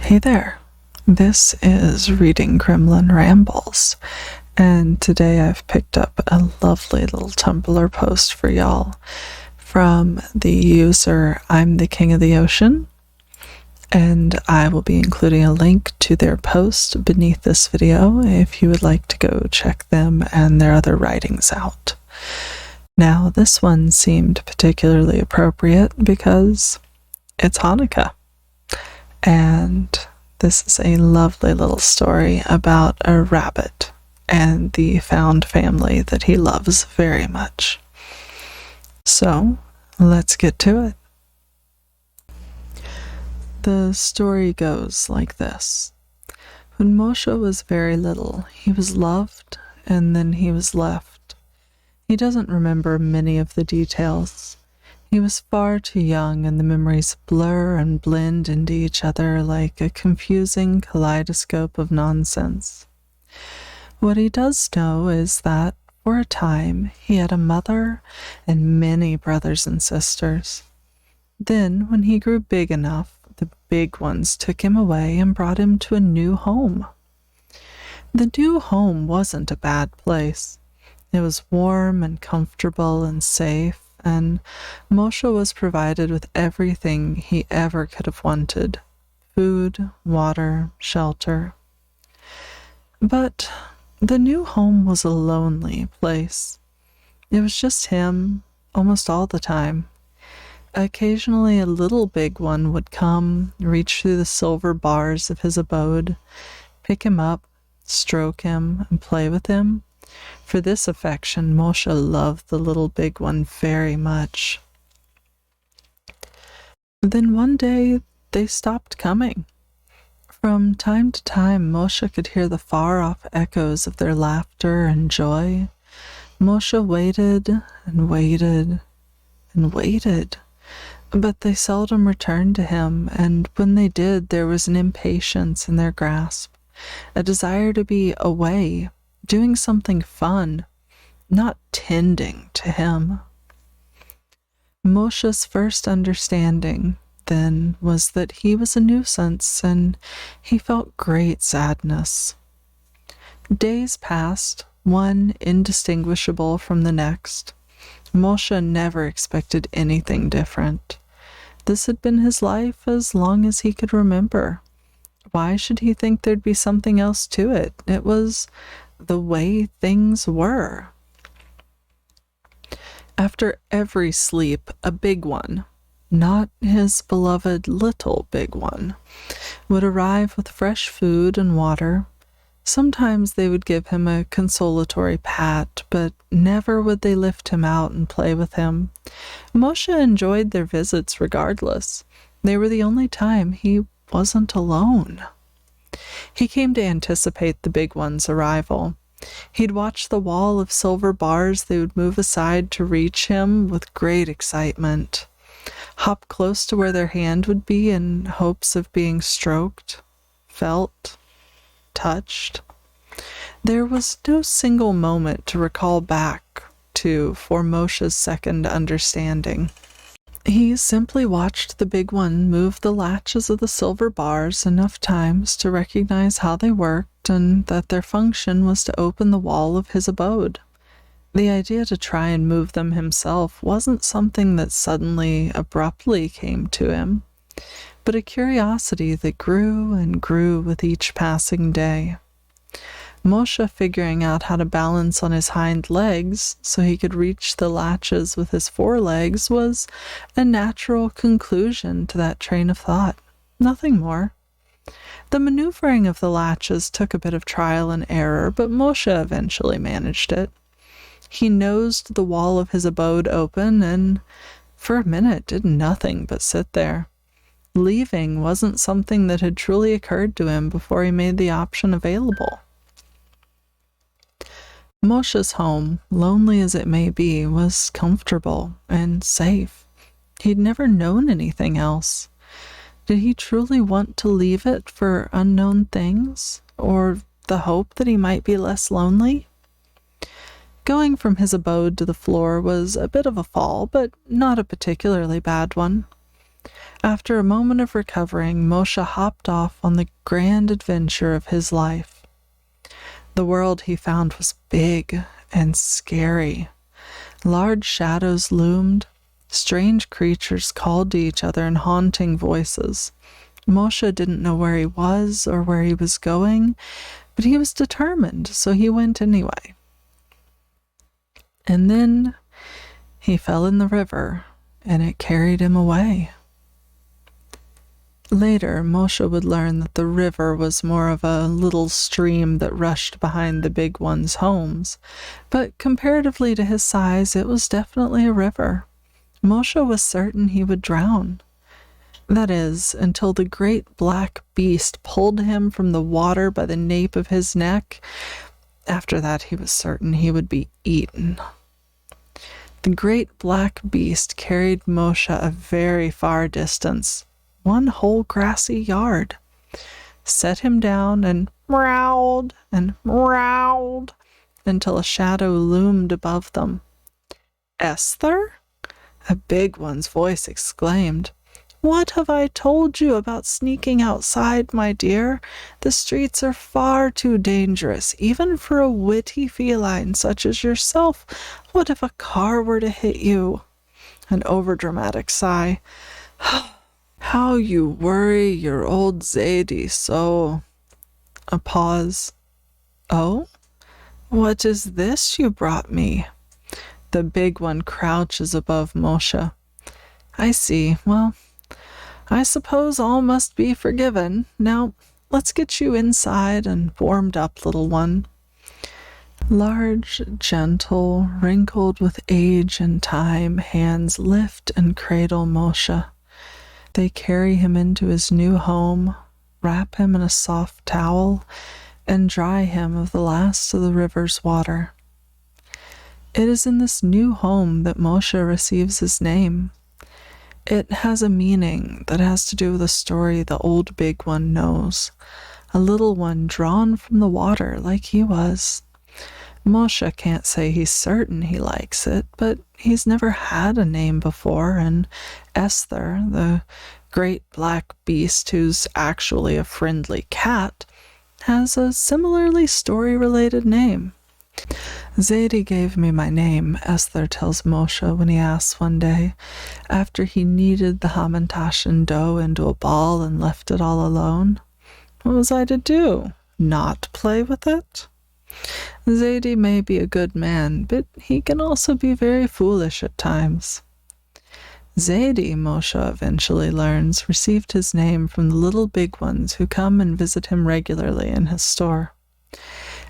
Hey there, this is Reading Gremlin Rambles, and today I've picked up a lovely little Tumblr post for y'all from the user I'm the King of the Ocean, and I will be including a link to their post beneath this video if you would like to go check them and their other writings out. Now, this one seemed particularly appropriate because it's Hanukkah. And this is a lovely little story about a rabbit and the found family that he loves very much. So, let's get to it. The story goes like this. When Moshe was very little, he was loved and then he was left. He doesn't remember many of the details. He was far too young, and the memories blur and blend into each other like a confusing kaleidoscope of nonsense. What he does know is that, for a time, he had a mother and many brothers and sisters. Then, when he grew big enough, the big ones took him away and brought him to a new home. The new home wasn't a bad place. It was warm and comfortable and safe, and Moshe was provided with everything he ever could have wanted: food, water, shelter. But the new home was a lonely place. It was just him almost all the time. Occasionally a little big one would come, reach through the silver bars of his abode, pick him up, stroke him, and play with him. For this affection, Moshe loved the little big one very much. Then one day, they stopped coming. From time to time, Moshe could hear the far-off echoes of their laughter and joy. Moshe waited and waited and waited, but they seldom returned to him, and when they did, there was an impatience in their grasp, a desire to be away, doing something fun, not tending to him. Moshe's first understanding, then, was that he was a nuisance, and he felt great sadness. Days passed, one indistinguishable from the next. Moshe never expected anything different. This had been his life as long as he could remember. Why should he think there'd be something else to it? It was the way things were. After every sleep, a big one, not his beloved little big one, would arrive with fresh food and water. Sometimes they would give him a consolatory pat, but never would they lift him out and play with him. Moshe enjoyed their visits regardless. They were the only time he wasn't alone. He came to anticipate the big one's arrival. He'd watch the wall of silver bars they would move aside to reach him with great excitement, hop close to where their hand would be in hopes of being stroked, felt, touched. There was no single moment to recall back to for Moshe's second understanding. He simply watched the big one move the latches of the silver bars enough times to recognize how they worked and that their function was to open the wall of his abode. The idea to try and move them himself wasn't something that suddenly, abruptly came to him, but a curiosity that grew and grew with each passing day. Moshe figuring out how to balance on his hind legs so he could reach the latches with his forelegs was a natural conclusion to that train of thought. Nothing more. The maneuvering of the latches took a bit of trial and error, but Moshe eventually managed it. He nosed the wall of his abode open and, for a minute, did nothing but sit there. Leaving wasn't something that had truly occurred to him before he made the option available. Moshe's home, lonely as it may be, was comfortable and safe. He'd never known anything else. Did he truly want to leave it for unknown things, or the hope that he might be less lonely? Going from his abode to the floor was a bit of a fall, but not a particularly bad one. After a moment of recovering, Moshe hopped off on the grand adventure of his life. The world he found was big and scary. Large shadows loomed. Strange creatures called to each other in haunting voices. Moshe didn't know where he was or where he was going, but he was determined, so he went anyway. And then he fell in the river, and it carried him away. Later, Moshe would learn that the river was more of a little stream that rushed behind the big ones' homes, but comparatively to his size, it was definitely a river. Moshe was certain he would drown. That is, until the great black beast pulled him from the water by the nape of his neck. After that, he was certain he would be eaten. The great black beast carried Moshe a very far distance, one whole grassy yard, set him down and growled until a shadow loomed above them. "Esther?" a big one's voice exclaimed. "What have I told you about sneaking outside, my dear? The streets are far too dangerous, even for a witty feline such as yourself. What if a car were to hit you?" An overdramatic sigh. "How you worry your old Zadie so." A pause. "Oh? What is this you brought me?" The big one crouches above Moshe. "I see. Well, I suppose all must be forgiven. Now, let's get you inside and warmed up, little one." Large, gentle, wrinkled with age and time, hands lift and cradle Moshe. They carry him into his new home, wrap him in a soft towel, and dry him of the last of the river's water. It is in this new home that Moshe receives his name. It has a meaning that has to do with a story the old big one knows, a little one drawn from the water like he was. Moshe can't say he's certain he likes it, but he's never had a name before, and Esther, the great black beast who's actually a friendly cat, has a similarly story-related name. "Zadie gave me my name," Esther tells Moshe when he asks one day, after he kneaded the hamantashen dough into a ball and left it all alone. "What was I to do? Not play with it?" Zadie may be a good man, but he can also be very foolish at times. Zadie, Moshe eventually learns, received his name from the little big ones who come and visit him regularly in his store.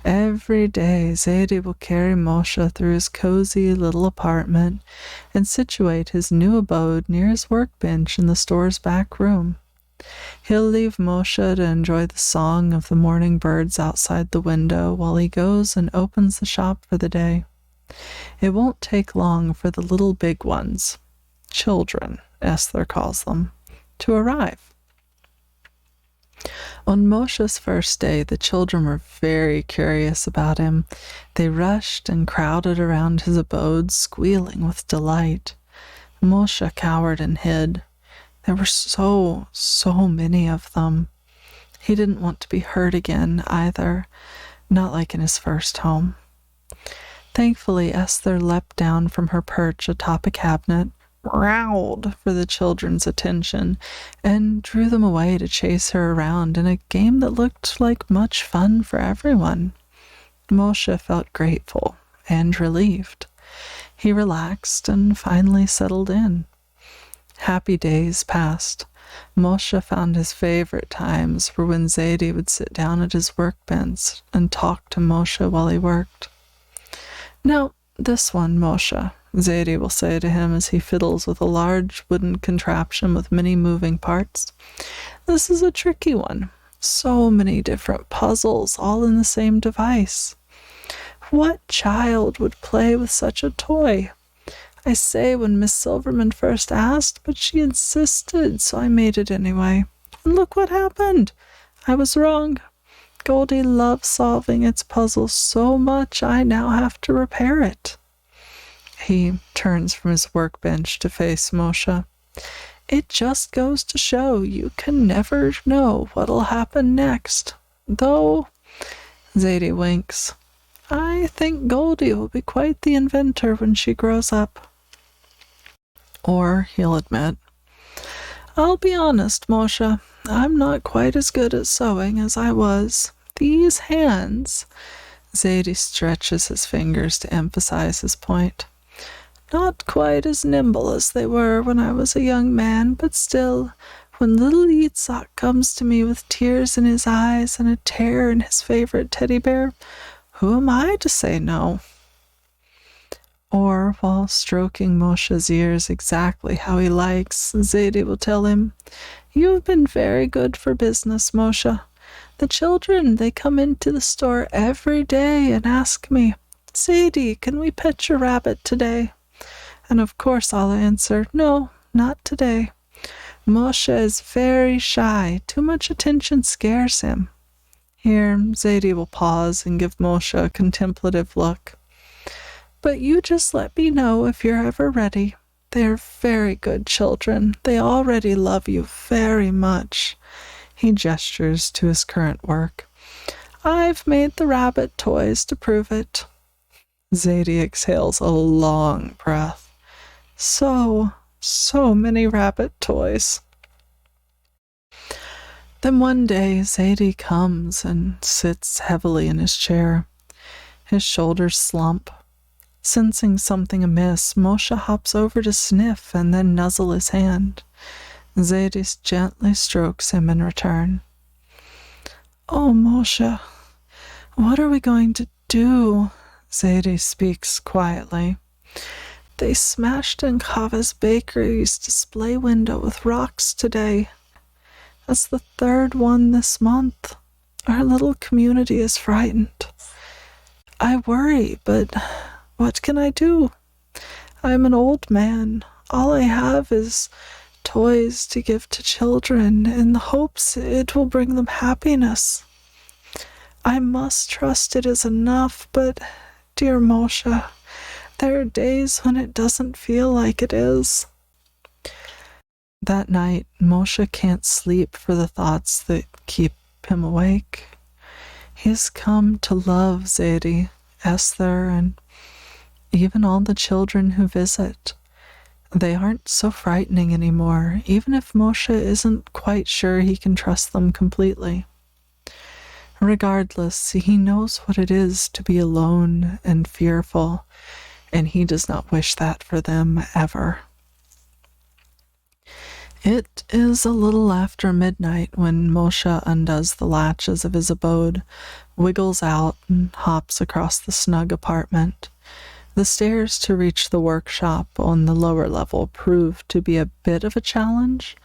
Every day, Zadie will carry Moshe through his cozy little apartment and situate his new abode near his workbench in the store's back room. He'll leave Moshe to enjoy the song of the morning birds outside the window while he goes and opens the shop for the day. It won't take long for the little big ones, children, Esther calls them, to arrive. On Moshe's first day, the children were very curious about him. They rushed and crowded around his abode, squealing with delight. Moshe cowered and hid. There were so many of them. He didn't want to be hurt again, either, not like in his first home. Thankfully, Esther leapt down from her perch atop a cabinet, growled for the children's attention, and drew them away to chase her around in a game that looked like much fun for everyone. Moshe felt grateful and relieved. He relaxed and finally settled in. Happy days passed. Moshe found his favorite times were when Zadie would sit down at his workbench and talk to Moshe while he worked. "Now, this one, Moshe," Zadie will say to him as he fiddles with a large wooden contraption with many moving parts. "This is a tricky one. So many different puzzles, all in the same device. What child would play with such a toy? I say when Miss Silverman first asked, but she insisted, so I made it anyway. And look what happened. I was wrong. Goldie loves solving its puzzles so much I now have to repair it." He turns from his workbench to face Moshe. It just goes to show you can never know what'll happen next. Though, Zadie winks, I think Goldie will be quite the inventor when she grows up. Or he'll admit, I'll be honest, Moshe, I'm not quite as good at sewing as I was. These hands, Zadie stretches his fingers to emphasize his point. Not quite as nimble as they were when I was a young man, but still, when little Yitzhak comes to me with tears in his eyes and a tear in his favorite teddy bear, who am I to say no? Or, while stroking Moshe's ears exactly how he likes, Zadie will tell him, You've been very good for business, Moshe. The children, they come into the store every day and ask me, Zadie, can we pet your rabbit today? And of course I'll answer, no, not today. Moshe is very shy. Too much attention scares him. Here, Zadie will pause and give Moshe a contemplative look. But you just let me know if you're ever ready. They're very good children. They already love you very much. He gestures to his current work. I've made the rabbit toys to prove it. Zadie exhales a long breath. So many rabbit toys. Then one day, Zadie comes and sits heavily in his chair. His shoulders slump. Sensing something amiss, Moshe hops over to sniff and then nuzzle his hand. Zadie gently strokes him in return. Oh, Moshe, what are we going to do? Zadie speaks quietly. They smashed in Chava's bakery's display window with rocks today. That's the third one this month. Our little community is frightened. I worry, but what can I do? I'm an old man. All I have is toys to give to children in the hopes it will bring them happiness. I must trust it is enough, but, dear Moshe, there are days when it doesn't feel like it is. That night, Moshe can't sleep for the thoughts that keep him awake. He's come to love Zadie, Esther, and even all the children who visit. They aren't so frightening anymore, even if Moshe isn't quite sure he can trust them completely. Regardless, he knows what it is to be alone and fearful, and he does not wish that for them ever. It is a little after midnight when Moshe undoes the latches of his abode, wiggles out, and hops across the snug apartment. The stairs to reach the workshop on the lower level prove to be a bit of a challenge,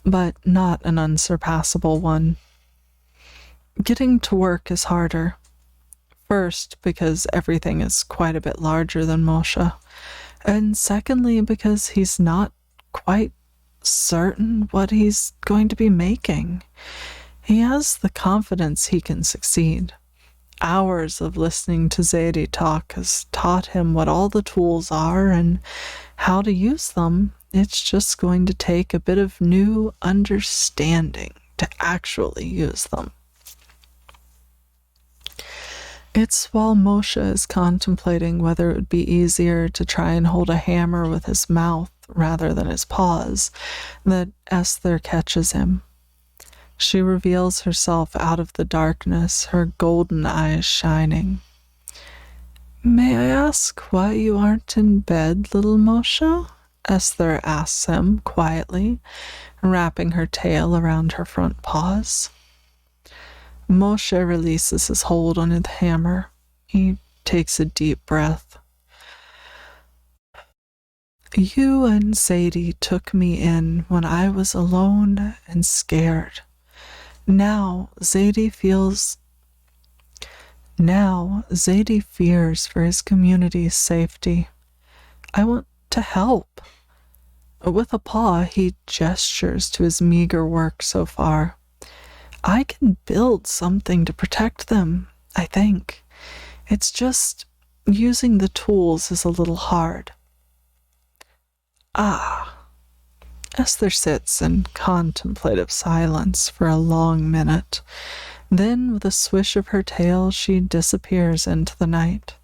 but not an unsurpassable one. Getting to work is harder. First, because everything is quite a bit larger than Moshe, and secondly, because he's not quite certain what he's going to be making. He has the confidence he can succeed. Hours of listening to Zadie talk has taught him what all the tools are and how to use them. It's just going to take a bit of new understanding to actually use them. It's while Moshe is contemplating whether it would be easier to try and hold a hammer with his mouth rather than his paws that Esther catches him. She reveals herself out of the darkness, her golden eyes shining. May I ask why you aren't in bed, little Moshe? Esther asks him quietly, wrapping her tail around her front paws. Moshe releases his hold on the hammer. He takes a deep breath. You and Zadie took me in when I was alone and scared. Now Zadie fears for his community's safety. I want to help. With a paw, he gestures to his meager work so far. I can build something to protect them, I think. It's just using the tools is a little hard. Ah, Esther sits in contemplative silence for a long minute. Then, with a swish of her tail, she disappears into the night.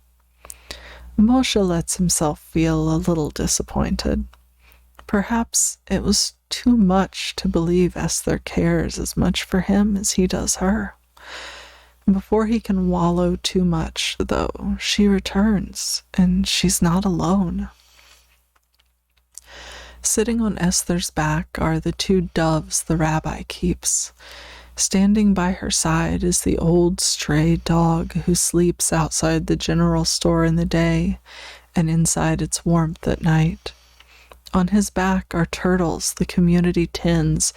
Moshe lets himself feel a little disappointed. Perhaps it was too much to believe Esther cares as much for him as he does her. Before he can wallow too much, though, she returns, and she's not alone. Sitting on Esther's back are the 2 doves the rabbi keeps. Standing by her side is the old stray dog who sleeps outside the general store in the day and inside its warmth at night. On his back are turtles the community tends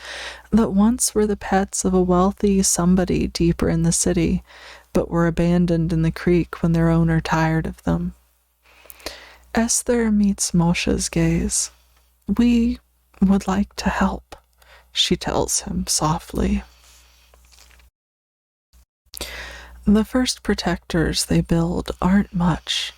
that once were the pets of a wealthy somebody deeper in the city, but were abandoned in the creek when their owner tired of them. Esther meets Moshe's gaze. "We would like to help," she tells him softly. The first protectors they build aren't much.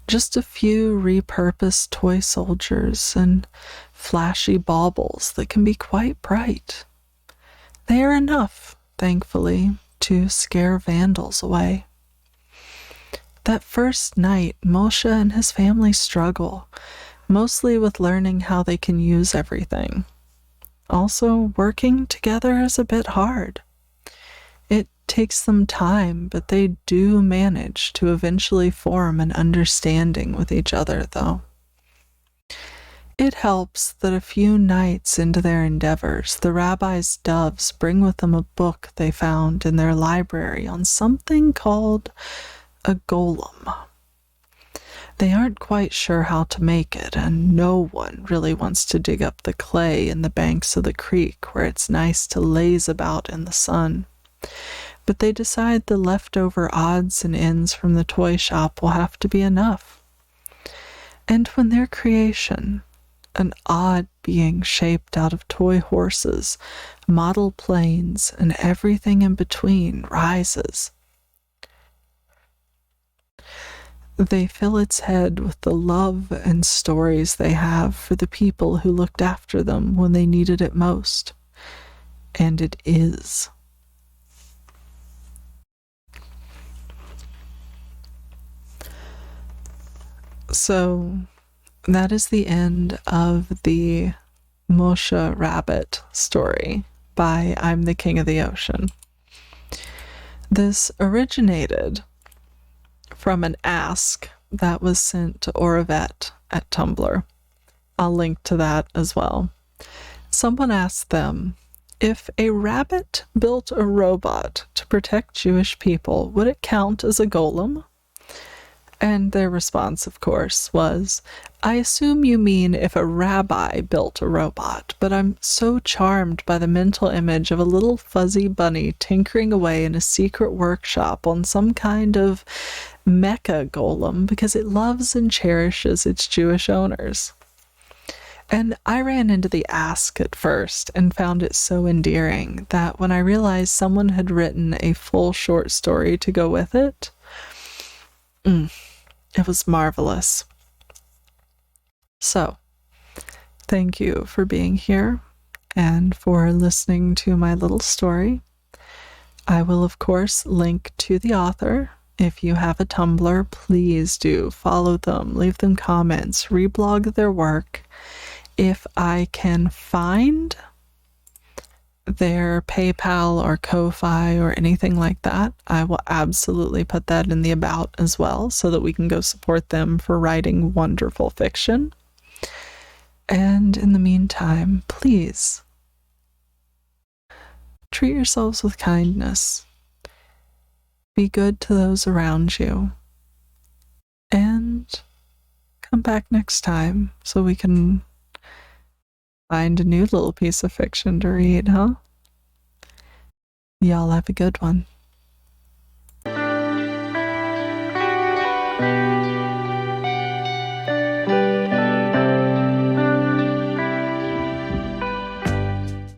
Just a few repurposed toy soldiers and flashy baubles that can be quite bright. They are enough, thankfully, to scare vandals away. That first night, Moshe and his family struggle, mostly with learning how they can use everything. Also, working together is a bit hard. It takes them time, but they do manage to eventually form an understanding with each other, though. It helps that a few nights into their endeavors, the rabbi's doves bring with them a book they found in their library on something called a golem. They aren't quite sure how to make it, and no one really wants to dig up the clay in the banks of the creek where it's nice to laze about in the sun. But they decide the leftover odds and ends from the toy shop will have to be enough. And when their creation, an odd being shaped out of toy horses, model planes, and everything in between, rises, they fill its head with the love and stories they have for the people who looked after them when they needed it most. And it is. So that is the end of the Moshe Rabbit story by I'm the King of the Ocean. This originated from an ask that was sent to Oravet at Tumblr. I'll link to that as well. Someone asked them, if a rabbit built a robot to protect Jewish people, would it count as a golem? And their response, of course, was, I assume you mean if a rabbi built a robot, but I'm so charmed by the mental image of a little fuzzy bunny tinkering away in a secret workshop on some kind of mecha golem because it loves and cherishes its Jewish owners. And I ran into the ask at first and found it so endearing that when I realized someone had written a full short story to go with it, it was marvelous. So, thank you for being here and for listening to my little story. I will, of course, link to the author. If you have a Tumblr, please do follow them, leave them comments, reblog their work. If I can find their PayPal or Ko-Fi or anything like that, I will absolutely put that in the about as well so that we can go support them for writing wonderful fiction. And in the meantime, please treat yourselves with kindness. Be good to those around you. And come back next time so we can find a new little piece of fiction to read, huh? Y'all have a good one.